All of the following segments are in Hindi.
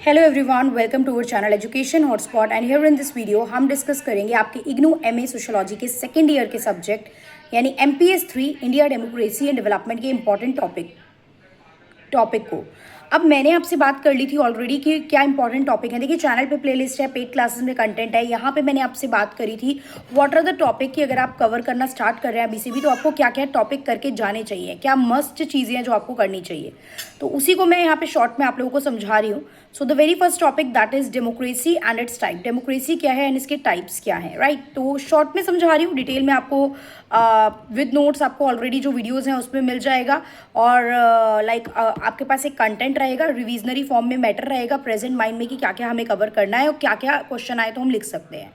Hello everyone, welcome to our channel education hotspot and here in this video हम डिस्कस करेंगे आपके इग्नू एमए सोशियोलॉजी के सेकेंड ईयर के सब्जेक्ट यानी MPS 3 India democracy and development के इंपॉर्टेंट टॉपिक को। अब मैंने आपसे बात कर ली थी ऑलरेडी कि क्या इंपॉर्टेंट टॉपिक है। देखिए, चैनल पे प्लेलिस्ट है, पेड क्लासेस में कंटेंट है। यहाँ पे मैंने आपसे बात करी थी व्हाट आर द टॉपिक कि अगर आप कवर करना स्टार्ट कर रहे हैं अभी से भी तो आपको क्या क्या टॉपिक करके जाने चाहिए, क्या मस्ट चीज़ें हैं जो आपको करनी चाहिए। तो उसी को मैं यहाँ पे शॉर्ट में आप लोगों को समझा रही हूँ। So the very first topic that is democracy and it's type. Democracy क्या है एंड इसके टाइप्स क्या है, राइट। तो शॉर्ट में समझा रही हूँ, डिटेल में आपको विद नोट्स आपको ऑलरेडी जो वीडियोस हैं उसमें मिल जाएगा। और आपके पास एक कंटेंट रहेगा, रिविजनरी फॉर्म में मैटर रहेगा प्रेजेंट माइंड में कि क्या क्या हमें कवर करना है और क्या क्या क्वेश्चन आए तो हम लिख सकते हैं।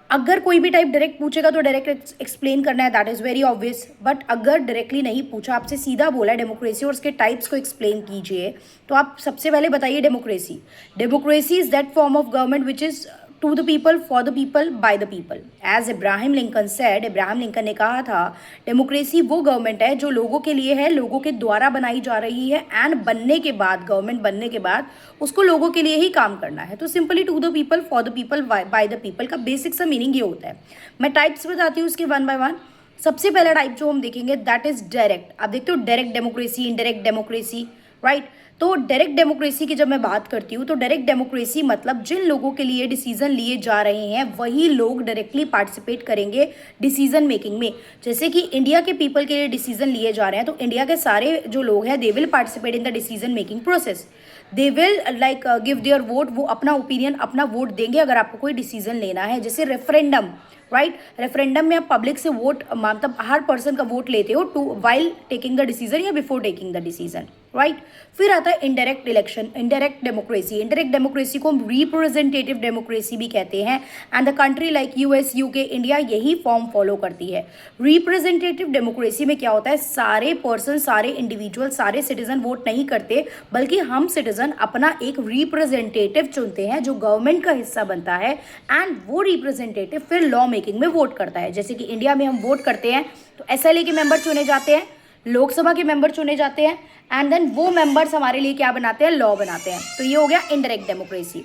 अगर कोई भी टाइप डायरेक्ट पूछेगा तो डायरेक्ट एक्सप्लेन करना है, that is very obvious. But अगर डायरेक्टली नहीं पूछा, आपसे सीधा बोला डेमोक्रेसी और उसके टाइप्स को एक्सप्लेन कीजिए, तो आप सबसे पहले बताइए democracy. Democracy is that form of government which is to the people, for the people, by the people. As Abraham Lincoln said, Abraham Lincoln ने कहा था डेमोक्रेसी वो गवर्नमेंट है जो लोगों के लिए है, लोगों के द्वारा बनाई जा रही है एंड बनने के बाद, गवर्नमेंट बनने के बाद उसको लोगों के लिए ही काम करना है। तो simply to the people, for the people, by the people का बेसिक सा मीनिंग ये होता है। मैं टाइप्स बताती हूँ उसके वन बाय वन। सबसे पहला टाइप जो हम देखेंगे दैट इज डायरेक्ट। आप देखते हो direct democracy, indirect democracy, right. तो डायरेक्ट डेमोक्रेसी की जब मैं बात करती हूँ तो डायरेक्ट डेमोक्रेसी मतलब जिन लोगों के लिए डिसीजन लिए जा रहे हैं वही लोग डायरेक्टली पार्टिसिपेट करेंगे डिसीजन मेकिंग में। जैसे कि इंडिया के पीपल के लिए डिसीजन लिए जा रहे हैं तो इंडिया के सारे जो लोग हैं they will participate in the decision making process. They will give their vote, वो अपना ओपिनियन, अपना वोट देंगे अगर आपको कोई डिसीजन लेना है। जैसे रेफरेंडम, राइट। रेफरेंडम में आप पब्लिक से वोट, मतलब हर पर्सन का वोट लेते हो to while taking the decision या before taking the decision, right. फिर आता है indirect election, indirect democracy. Indirect democracy को हम रिप्रेजेंटेटिव डेमोक्रेसी भी कहते हैं and the country like US, UK, India यही फॉर्म फॉलो करती है। रिप्रेजेंटेटिव डेमोक्रेसी में क्या होता है, सारे पर्सन, सारे इंडिविजुअल, सारे सिटीजन वोट नहीं करते, बल्कि हम सिटीजन अपना एक रिप्रेजेंटेटिव चुनते हैं जो गवर्नमेंट का हिस्सा बनता है एंड वो रिप्रेजेंटेटिव फिर लॉ मेकिंग में वोट करता है। जैसे कि इंडिया में हम वोट करते हैं तो एसएलए के मेंबर चुने जाते हैं, लोकसभा के मेंबर चुने जाते हैं एंड देन वो मेंबर्स हमारे लिए क्या बनाते हैं, लॉ बनाते हैं। तो ये हो गया इनडायरेक्ट डेमोक्रेसी।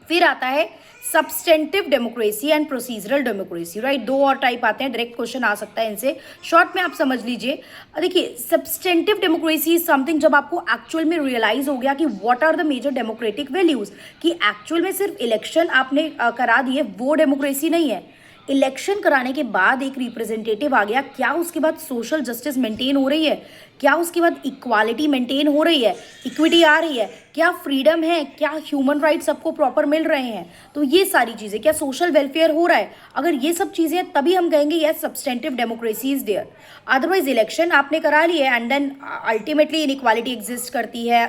फिर आता है substantive democracy and procedural democracy, right. दो और टाइप आते हैं, डायरेक्ट क्वेश्चन आ सकता है इनसे, शॉर्ट में आप समझ लीजिए। देखिए, सब्सटेंटिव डेमोक्रेसी इज समथिंग जब आपको एक्चुअल में रियलाइज हो गया कि what are the major democratic values, कि एक्चुअल में सिर्फ इलेक्शन आपने करा दिए, वो डेमोक्रेसी नहीं है। इलेक्शन कराने के बाद एक रिप्रेजेंटेटिव आ गया, क्या उसके बाद सोशल जस्टिस मेंटेन हो रही है, क्या उसके बाद इक्वालिटी मेंटेन हो रही है, इक्विटी आ रही है, क्या फ्रीडम है, क्या ह्यूमन राइट्स सबको प्रॉपर मिल रहे हैं, तो ये सारी चीज़ें, क्या सोशल वेलफेयर हो रहा है, अगर ये सब चीज़ें तभी हम कहेंगे yes substantive democracy is there. Otherwise election आपने करा लिया and then ultimately inequality exist करती है,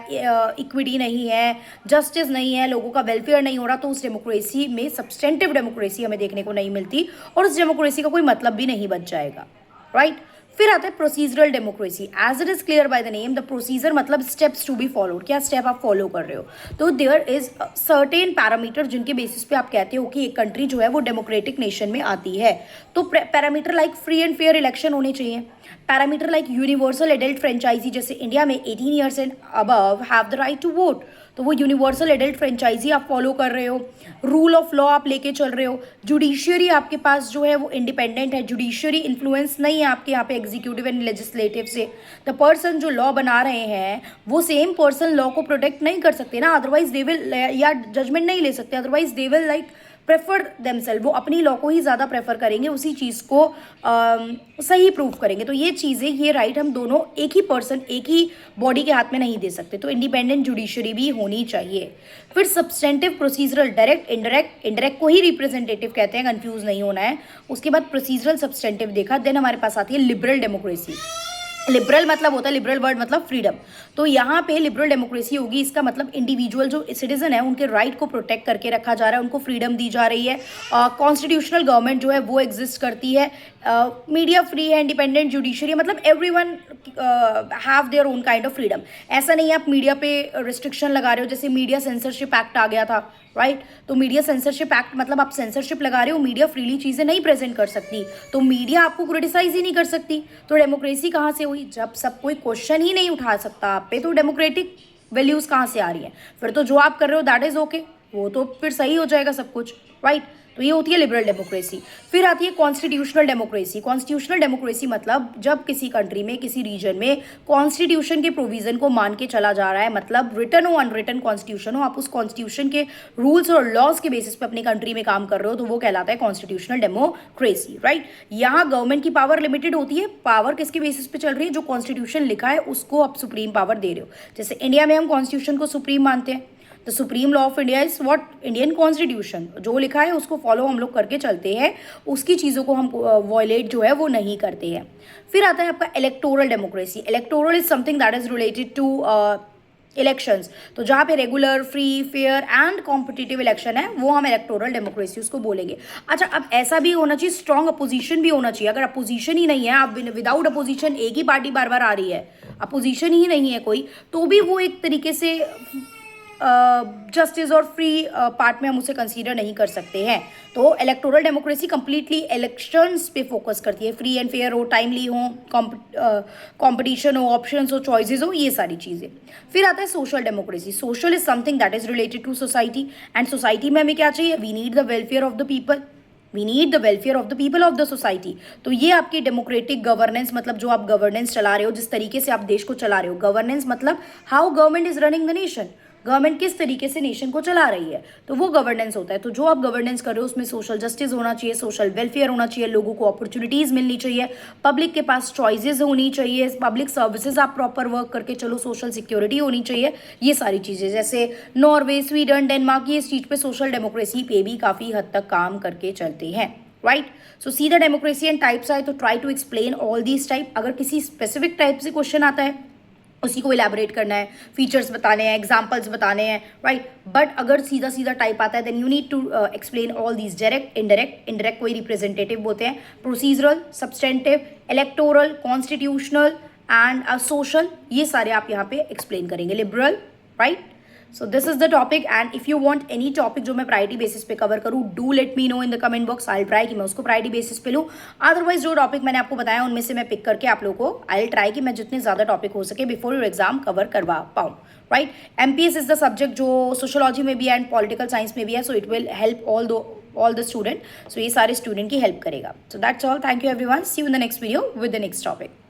इक्विटी नहीं है, जस्टिस नहीं है, लोगों का वेलफेयर नहीं हो रहा, तो उस डेमोक्रेसी में सब्सटेंटिव डेमोक्रेसी हमें देखने को नहीं मिलती और उस डेमोक्रेसी का कोई मतलब भी नहीं बच जाएगा, राइट। फिर आता है procedural democracy. As it is clear by the name, the procedure मतलब स्टेप्स टू बी फॉलोड, क्या स्टेप आप फॉलो कर रहे हो। तो देयर इज सर्टेन पैरामीटर जिनके बेसिस पे आप कहते हो कि एक कंट्री जो है वो डेमोक्रेटिक नेशन में आती है। तो parameter like free and fair election होने चाहिए, parameter like universal adult franchise, जैसे इंडिया में 18 years and above have the right to vote, तो वो यूनिवर्सल एडल्ट फ्रेंचाइजी आप फॉलो कर रहे हो, रूल ऑफ लॉ आप लेके चल रहे हो, जुडिशियरी आपके पास जो है वो इंडिपेंडेंट है, जुडिशियरी इन्फ्लुएंस नहीं है आपके यहाँ पे एग्जीक्यूटिव एंड लेजिस्लेटिव से। द पर्सन जो लॉ बना रहे हैं वो सेम पर्सन लॉ को प्रोटेक्ट नहीं कर सकते ना, अदरवाइज दे विल, या जजमेंट नहीं ले सकते, otherwise they will prefer themselves, वो अपनी लॉ को ही ज़्यादा प्रेफर करेंगे, उसी चीज़ को सही प्रूव करेंगे। तो ये चीज़ें, ये राइट हम दोनों एक ही पर्सन, एक ही बॉडी के हाथ में नहीं दे सकते, तो इंडिपेंडेंट जुडिशरी भी होनी चाहिए। फिर substantive, procedural, direct, indirect, indirect को ही रिप्रेजेंटेटिव कहते हैं, कंफ्यूज नहीं होना है। उसके बाद प्रोसीजरल, सब्सटेंटिव देखा, देन हमारे पास आती है लिबरल डेमोक्रेसी। लिबरल मतलब होता है, लिबरल वर्ड मतलब फ्रीडम, तो यहाँ पे लिबरल डेमोक्रेसी होगी, इसका मतलब इंडिविजुअल जो सिटीजन है उनके राइट को प्रोटेक्ट करके रखा जा रहा है, उनको फ्रीडम दी जा रही है, कॉन्स्टिट्यूशनल गवर्नमेंट जो है वो एग्जिस्ट करती है, मीडिया फ्री है, इंडिपेंडेंट जुडिशरी, मतलब everyone have their own kind of freedom. ऐसा नहीं है आप मीडिया पे रिस्ट्रिक्शन लगा रहे हो, जैसे मीडिया सेंसरशिप एक्ट आ गया था, राइट। तो मीडिया सेंसरशिप एक्ट मतलब आप सेंसरशिप लगा रहे हो, मीडिया फ्रीली चीज़ें नहीं प्रेजेंट कर सकती, तो मीडिया आपको क्रिटिसाइज ही नहीं कर सकती। तो डेमोक्रेसी कहाँ से हुई, जब सब कोई क्वेश्चन ही नहीं उठा सकता आप पे, तो डेमोक्रेटिक वैल्यूज़ कहाँ से आ रही हैं, फिर तो जो आप कर रहे हो दैट इज़ ओके, वो तो फिर सही हो जाएगा सब कुछ, राइट। तो ये होती है लिबरल डेमोक्रेसी। फिर आती है कॉन्स्टिट्यूशनल डेमोक्रेसी। कॉन्स्टिट्यूशनल डेमोक्रेसी मतलब जब किसी कंट्री में, किसी रीजन में कॉन्स्टिट्यूशन के प्रोविजन को मान के चला जा रहा है, मतलब रिटन हो अनरिटन कॉन्स्टिट्यूशन हो, आप उस कॉन्स्टिट्यूशन के रूल्स और लॉज के बेसिस पे अपनी कंट्री में काम कर रहे हो, तो वो कहलाता है कॉन्स्टिट्यूशनल डेमोक्रेसी, राइट। यहाँ गवर्नमेंट की पावर लिमिटेड होती है, पावर किसके बेसिस पे चल रही है, जो कॉन्स्टिट्यूशन लिखा है उसको आप सुप्रीम पावर दे रहे हो। जैसे इंडिया में हम कॉन्स्टिट्यूशन को सुप्रीम मानते हैं, the supreme law of India is what, Indian constitution, जो लिखा है उसको फॉलो हम लोग करके चलते हैं, उसकी चीज़ों को हम वॉयलेट जो है वो नहीं करते हैं। फिर आता है आपका electoral democracy. Electoral is something that is related to elections, तो जहाँ पे regular, free, fair and competitive election है वो हम इलेक्टोरल डेमोक्रेसी उसको बोलेंगे। अच्छा, अब ऐसा भी होना चाहिए, स्ट्रॉन्ग अपोजिशन भी होना चाहिए। अगर अपोजिशन ही नहीं है, आप विदाउट अपोजिशन एक ही पार्टी बार बार आ रही है, अपोजिशन ही नहीं है कोई, तो भी वो एक तरीके से जस्टिस और फ्री पार्ट में हम उसे कंसीडर नहीं कर सकते हैं। तो इलेक्टोरल डेमोक्रेसी कंप्लीटली इलेक्शंस पे फोकस करती है, फ्री एंड फेयर हो, टाइमली हो, कंपटीशन हो, ऑप्शंस हो, चॉइसेस हो, ये सारी चीज़ें। फिर आता है social democracy. Social is something that is related to society, and society में हमें क्या चाहिए, we need the welfare of the people, we need the welfare of the people of the society. तो ये आपकी डेमोक्रेटिक गवर्नेंस, मतलब जो आप गवर्नेंस चला रहे हो, जिस तरीके से आप देश को चला रहे हो, गवर्नेंस मतलब how government is running the nation, government किस तरीके से नेशन को चला रही है, तो वो गवर्नेंस होता है। तो जो आप गवर्नेंस कर रहे हो उसमें सोशल जस्टिस होना चाहिए, सोशल वेलफेयर होना चाहिए, लोगों को अपॉर्चुनिटीज़ मिलनी चाहिए, पब्लिक के पास चॉइसेस होनी चाहिए, पब्लिक सर्विसेज आप प्रॉपर वर्क करके चलो, सोशल सिक्योरिटी होनी चाहिए, ये सारी चीज़ें। जैसे नॉर्वे, स्वीडन, डेनमार्क, ये इस चीज़ पे सोशल डेमोक्रेसी पे भी काफ़ी हद तक काम करके चलते हैं, right. So see the democracy and types आए तो try to explain all these type. अगर किसी स्पेसिफिक टाइप से क्वेश्चन आता है उसी को इलेबोरेट करना है, फीचर्स बताने हैं, एग्जाम्पल्स बताने हैं, राइट। बट अगर सीधा सीधा टाइप आता है then you need to explain all these direct, indirect, indirect कोई रिप्रेजेंटेटिव होते हैं, procedural, substantive, electoral, constitutional and social, ये सारे आप यहाँ पे एक्सप्लेन करेंगे, liberal, right. So this is the topic, and if you want any topic जो मैं प्रायोरिटी बेसिस पे कवर करूँ, do let me know in the comment box, I try कि मैं उसको प्रायोरिटी बेसिस पे लूँ। अदरवाइज जो टॉपिक मैंने आपको बताया उनमें से मैं पिक करके आप लोगों को आई ट्राई कि मैं जितने ज़्यादा टॉपिक हो सके बिफोर योर एग्जाम कवर करवा पाऊँ, right. MPS is the subject जो सोशोलॉजी में भी है एंड पॉलिटिकल साइंस में भी है, so it will help all the student, so ये सारे स्टूडेंट की हेल्प करेगा। So that's all, thank you everyone, see you in the next video with the next topic.